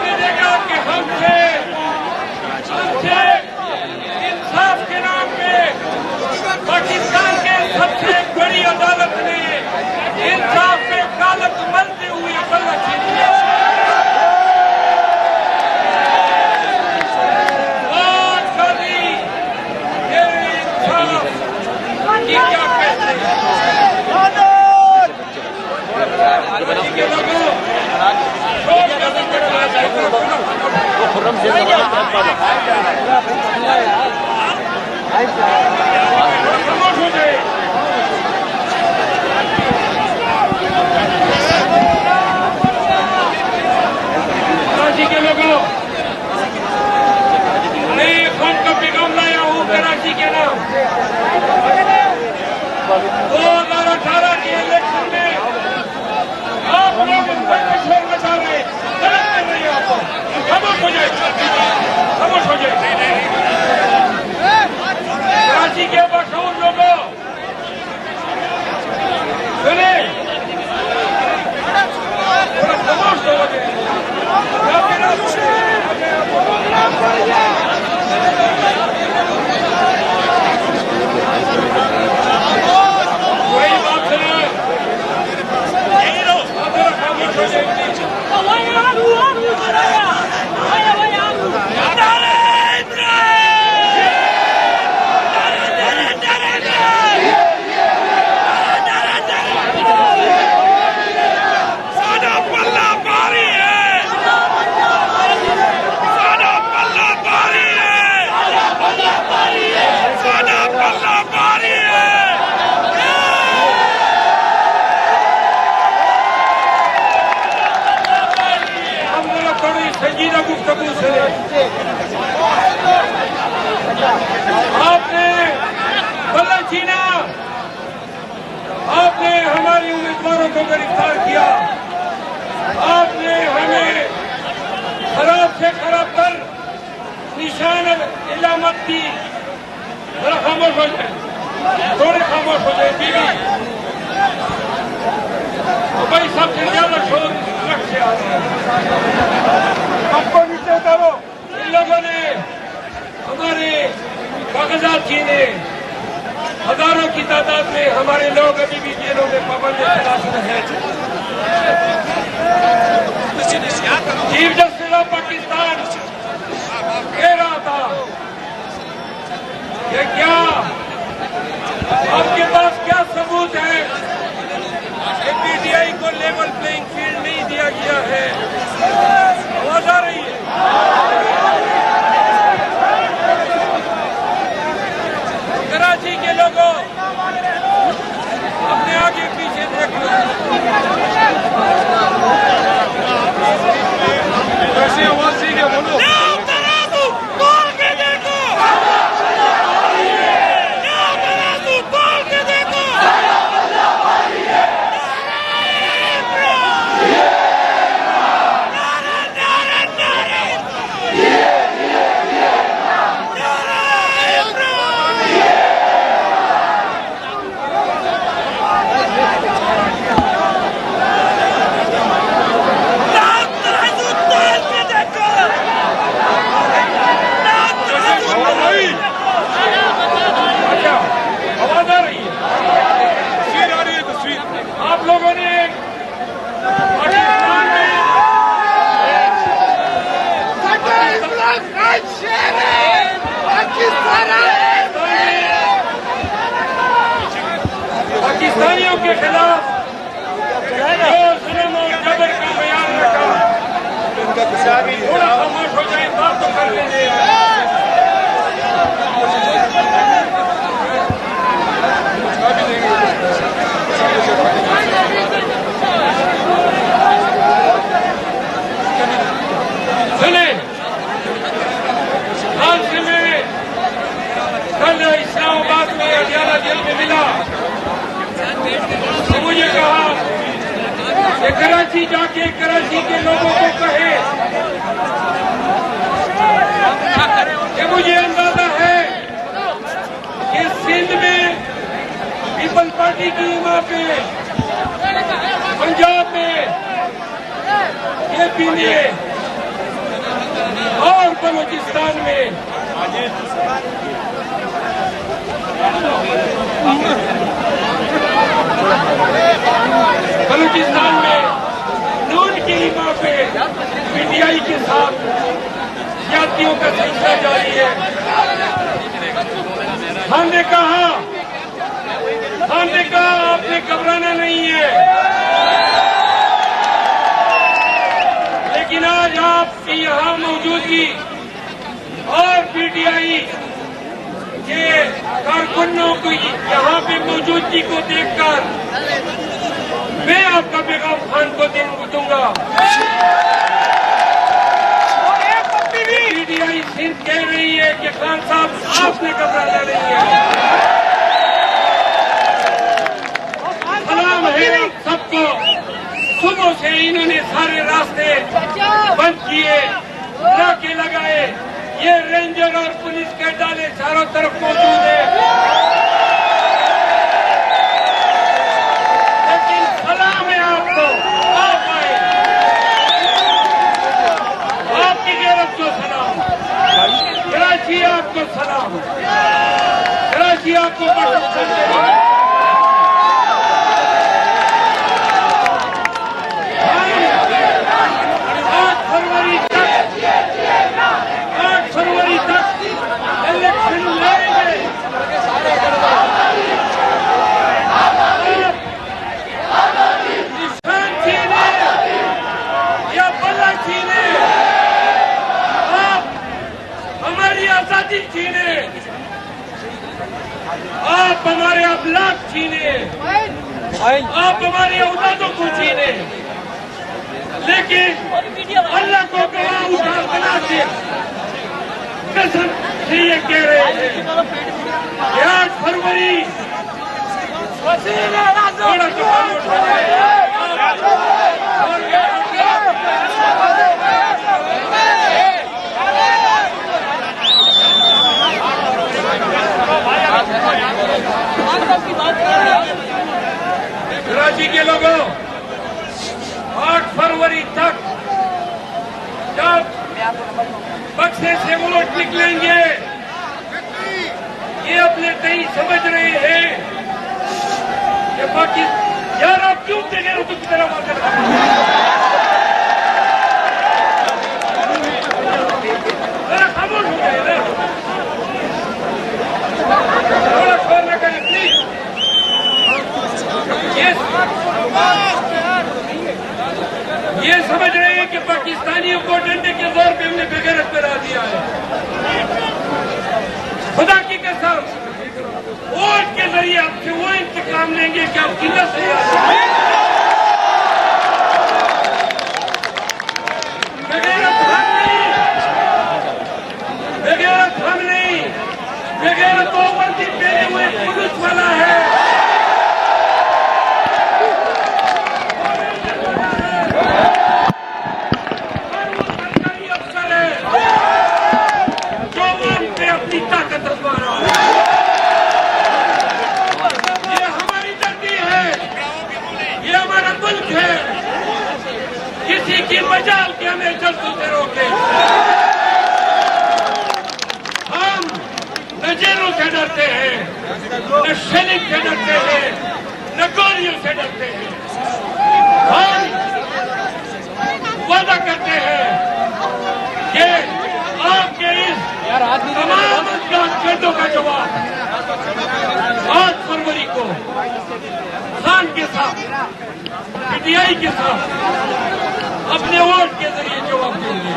देगा कि हमसे इंसाफ के नाम पे पाकिस्तान के सबसे बड़ी अदालत ने इंसाफ पे कालत मलते हुए बल्ला छीन लिया। क्या कहते हैं कराची के लोगों, मैं कौन का पैगाम लाया हूँ कराची के नाम। 2018 के इलेक्शन में आप लोग शोर मचा रहे, गलत कर रही है। आपको खामोश हो जाए, खामोश हो जाए। कराची के बशूर लोगों सुने, थोड़ा खामोश हो जाए। वही बात सुना, यही लो, खामोश हो जाए। संजीदा गुफ्तगू से आपने बल्ला छीना, आपने हमारी उम्मीदवारों को गिरफ्तार किया, आपने हमें खराब से खराब कर निशान इलामत दी। जरा खामोश हो जाए, थोड़े खामोश हो जाए। बीवी भाई सबसे ज्यादा शोर रख से आ रहा है, आपको नीचे उतारो। इन लोगों ने हमारे कागजात छीने, हजारों की तादाद में हमारे लोग अभी भी जेलों में पाबंदी तलाश में हैं। चीफ जस्टिस ऑफ पाकिस्तान कह रहा था कि क्या आपके पास क्या सबूत है कि पीटीआई को लेवल प्लेइंग फील्ड नहीं दिया गया है। आवाज आ रही है? कराची के लोगों अपने आगे पीछे देख लो। कैसे आवाज सी है बोलो। आप लोगों ने पाकिस्तानियों के खिलाफ जो जुल्म और जबर का बयान रखा, थोड़ा खामोश हो जाए, बात तो कर लेंगे। सुने, हाल से में कल इस्लामाबाद में अडियाला जेल में मिला तो मुझे कहा कि कराची जाके कराची के लोगों को कहे कि मुझे अंदाजा है कि सिंध में पीपल्स पार्टी की वहाँ पे पंजाब में पीने और बलूचिस्तान में नून की रीमा पे पीटीआई के साथ ज्यादतियों का सिलसिला जारी है। हमने कहा आपने घबराना नहीं है, लेकिन आज आपकी यहाँ मौजूदगी और पीटीआई के कारकुनों की यहाँ पे मौजूदगी को देखकर मैं आपका पैगाम खान को दूंगा। पीटीआई सिंध कह रही है कि खान साहब आपने घबराना नहीं है। सलाम है आप सबको। सुबह से इन्होंने सारे रास्ते बंद किए, नाके लगाए, ये रेंजर और पुलिस के डाले चारों तरफ मौजूद है, लेकिन सलाम है आपको, आप आए, आपकी गैरत को सलाम, कराची आपको सलाम, कराची आपको बटन करते हैं। 8 फरवरी तक इलेक्शन लड़ेंगे। निशान छीने या बल्ला छीने, आप हमारी आजादी छीने, आप हमारे अबलाग छीने, आप हमारी औलादों को छीने, लेकिन अल्लाह को गवाह उठा बना के कसम से ये कह रहे थे कि 8 फरवरी थोड़ा कराची के लोगों 8 फरवरी तक जब बक्से से वोट निकलेंगे, ये अपने तय समझ रहे हैं कि बाकी यार आप क्यों देने की तरफ खामोश हो गए ना, थोड़ा शोर न करें प्लीज। ये समझ रहे हैं कि पाकिस्तानियों को डंडे के जोर पे हमने बेगैरत बना दिया है। खुदा की कसम, वोट के जरिए आपसे वो इंतकाम लेंगे कि आप किल्लत से बेगैरत हम नहीं, बेगैरत वो वर्दी पहने हुए पुलिस वाला है। किसी की मजाल के हमें जल्दी से रोके। हम न जेलों से डरते हैं, न शेलिंग से डरते हैं, न गोलियों से डरते हैं। हम वादा करते हैं कि आपके इस तमाम कांडों का जवाब 8 फरवरी को खान के साथ, पीटीआई के साथ अपने वोट के जरिए जवाब देंगे।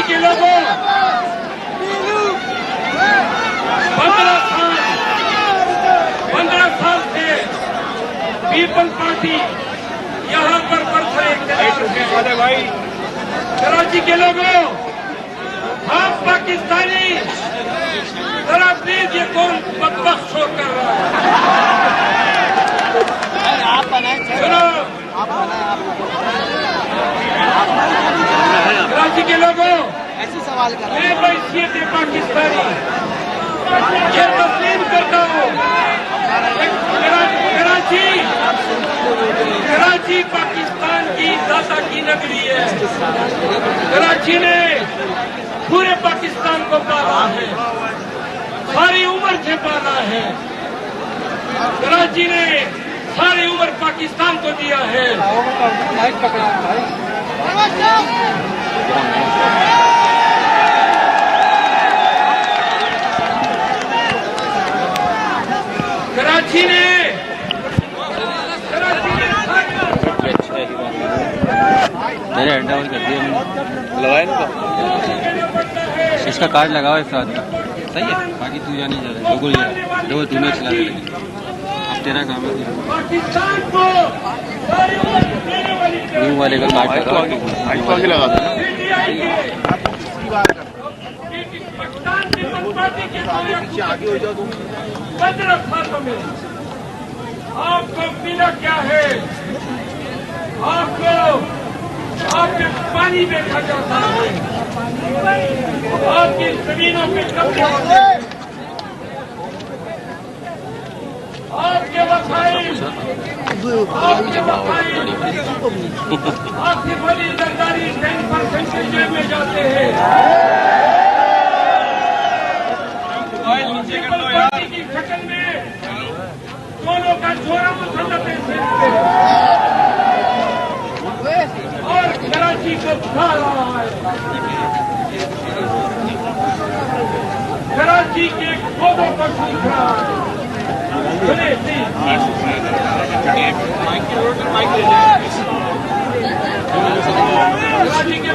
के लोगों 15 साल कराची के लोगों, आप पाकिस्तानी, जरा प्लीज ये कौन बदबख्त शोर कर रहा है? सुनो, कराची के लोगों, ऐसे सवाल कर मैं हैसियत पाकिस्तानी ये तस्लीम करता हूँ। कराची पाकिस्तान की दाता की नगरी है। कराची ने पूरे पाकिस्तान को पाला है, सारी उम्र से पाला है। कराची ने सारी उम्र पाकिस्तान को दिया है। कराची ने मेरे हैंड ओवर कर दिया लगाए ना इसका कार्ड लगाओ एक साथ का सही है। बाकी तू जानी जा रहा है डबल तूने चला रहे अब तेरा काम है न्यू वाले का कार्ड लगाओ लगा दो। आगे हो जाओ तुम। 15 सालों में आपको मिला क्या है? आपको आपके पानी देखा जाता है, आपकी जमीनों पे कब्जा होते हैं, आपके वसाइल आपकी बड़ी सरकारी 10% के जेब में जाते हैं। पार्टी की शक्ल में दोनों का जोरा मुसल्लत है और कराची को खा रहा है। कराची के पौधों को सूख रहा है। कराची के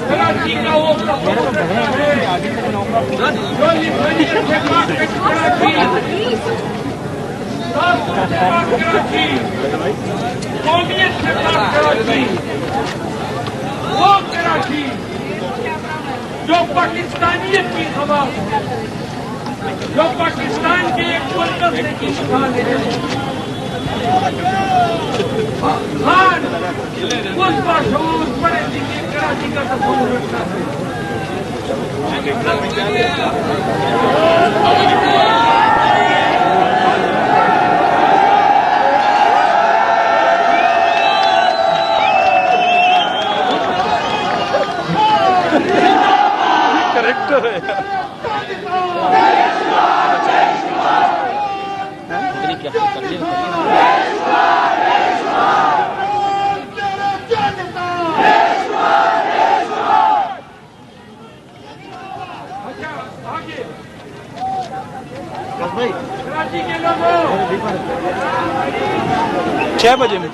कराची का वो कराची कौमियत से कराची वो कराची जो पाकिस्तानियत की खबर, जो पाकिस्तान के एक मुल्क की मिसाल है। खान उस बाशऊर पढ़े लिखे कराची का तस्वुर रखता है। करेक्टर है कराची के लोगों 6 बजे में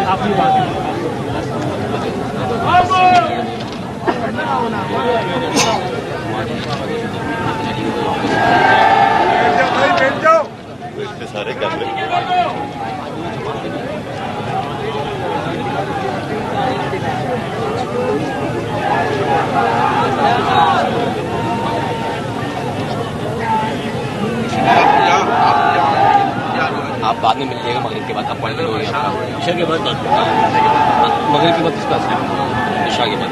आपकी बात सारे कर ले आप बाद में मिल जाएगा मगरिब के बाद अपॉइंटमेंट हो गया ईशा के बाद मगरिब के बाद किस पास ईशा के बाद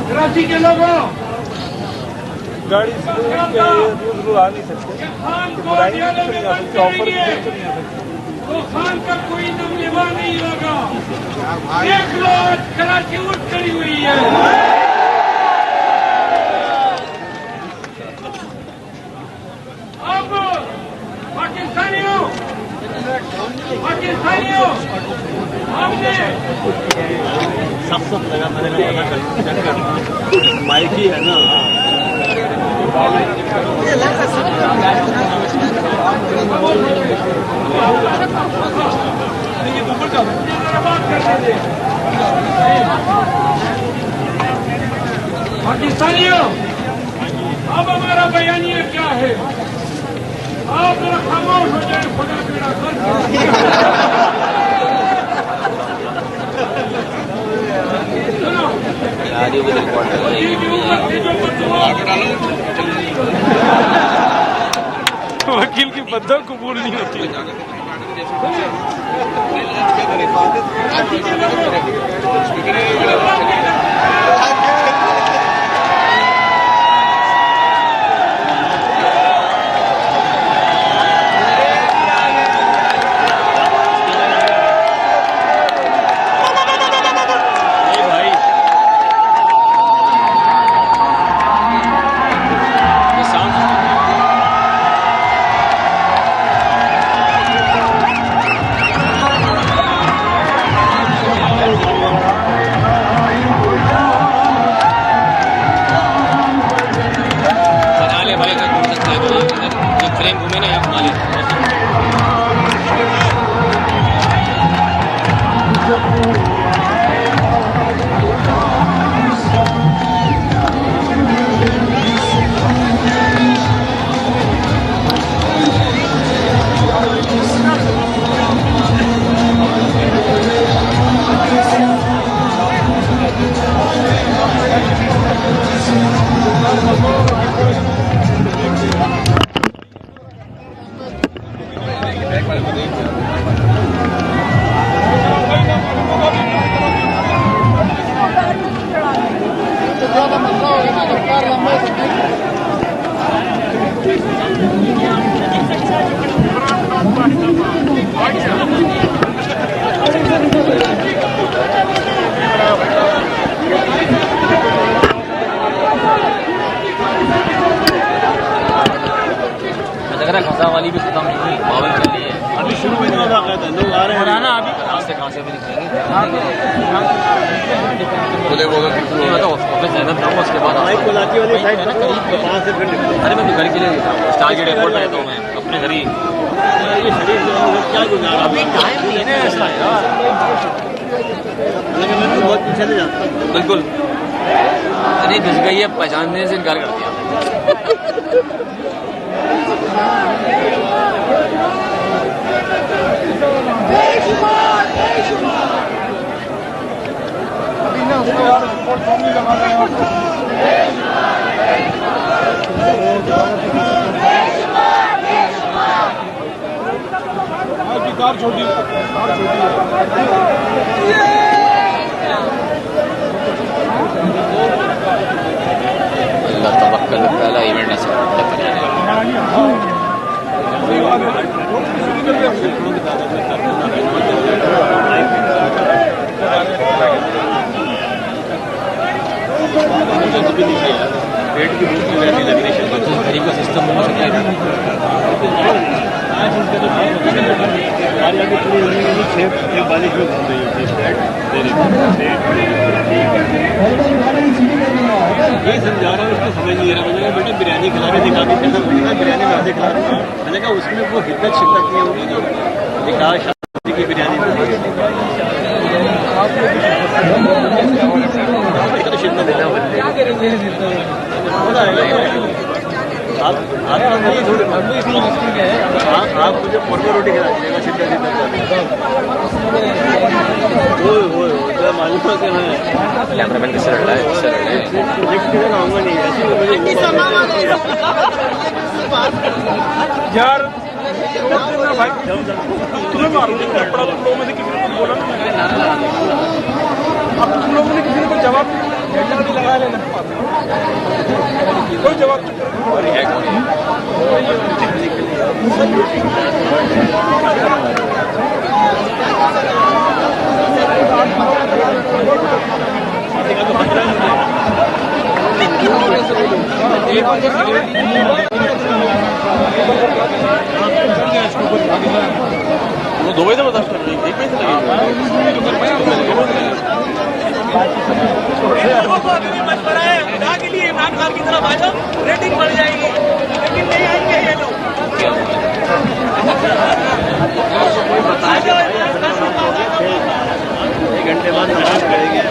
कराची के लोगों गाड़ी से रोज आ नहीं सकते, बुराई नहीं तो नहीं आ सकती, ऑफर भी तो नहीं आ सकती। तो खान का कोई नमलेवा नहीं लगा। देख लो आज कराची उठ खड़ी हुई है। अब पाकिस्तानियों हमने सब लगा, मैंने पता माइक ही है ना। पाकिस्तानियों, अब हमारा बयानिया क्या है? आप जरा खामोश हो जाए, खुदा बेड़ा सुनो, वकील की बद्दुआ कबूल नहीं होती। फ्रेम घूमे ना यहाँ घुमा ले। खसा वाली भी खत्म नहीं हुई, माहौल चल रही है। अभी शुरू में लोग आ रहे हैं ना, अभी खांसे भी निकलेंगे। मतलब ऑफिस है ना, उसके बाद कोलाची वाली साइड है ना करीब 5 से फिर। अरे मैं घर के लिए स्टार गेट एयरपोर्ट पर रहता हूँ, मैं अपने घर ही। क्या गुजारा, अभी टाइम नहीं है ना ऐसा यार, मैं बहुत पीछे से जाता हूँ। बिल्कुल अरे घुस गई है, पहचानने से इनकार कर दिया। अभी ना उसको यार रिपोर्ट फॉर्म नहीं लगा रहे हैं। कार छोटी अल्लाह तवक्कल पहला इवेंट ऐसा पेट की भूख नहीं लग रही, घड़ी का सिस्टम होना चाहिए। यही समझा रहा हूँ, उसको समझ नहीं आ रहा। मैंने कहा बेटा बिरयानी खिला के दिखा दी, बिरयानी में आधे खिला रहा हूँ। मैंने कहा उसमें वो हिद्दत शिद्दत नहीं होगी जो निकाह शादी की बिरयानी में आप मुझे पोरको रोटी खिला दीजिएगा, शिद्दत वो मालूम है कि मैं कैमरामैन किससे लड़ रहा है, किससे लड़ रहा है? नेक्स्ट दिन आऊँगा नहीं, ऐसे मुझे यार भाई तुम्हें मारूंगी कपड़ा, तुम लोगों में से किसी ने बोला ना, अब तुम लोगों ने किसी ने कोई जवाब कोई जवाब वो दुबई से बता एक पैसे मशवरा है खुदा के लिए इमरान खान की तरफ आ जाओ, रेटिंग बढ़ जाएगी, लेकिन नहीं आएंगे ये लोग। आ जाओ, एक घंटे बाद मैसेज करेंगे।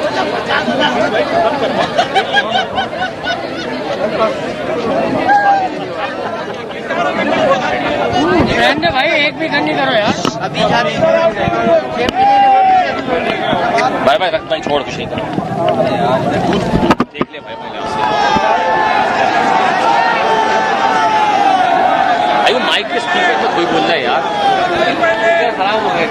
रहने भाई, एक भी गन नहीं करो यार। अभी जा रहे भाई भाई रख भाई, छोड़ कुछ नहीं कर देख ले भाई भाई वो माइक के स्पीकर में कोई बोल रहा है यार, खराब हो गया।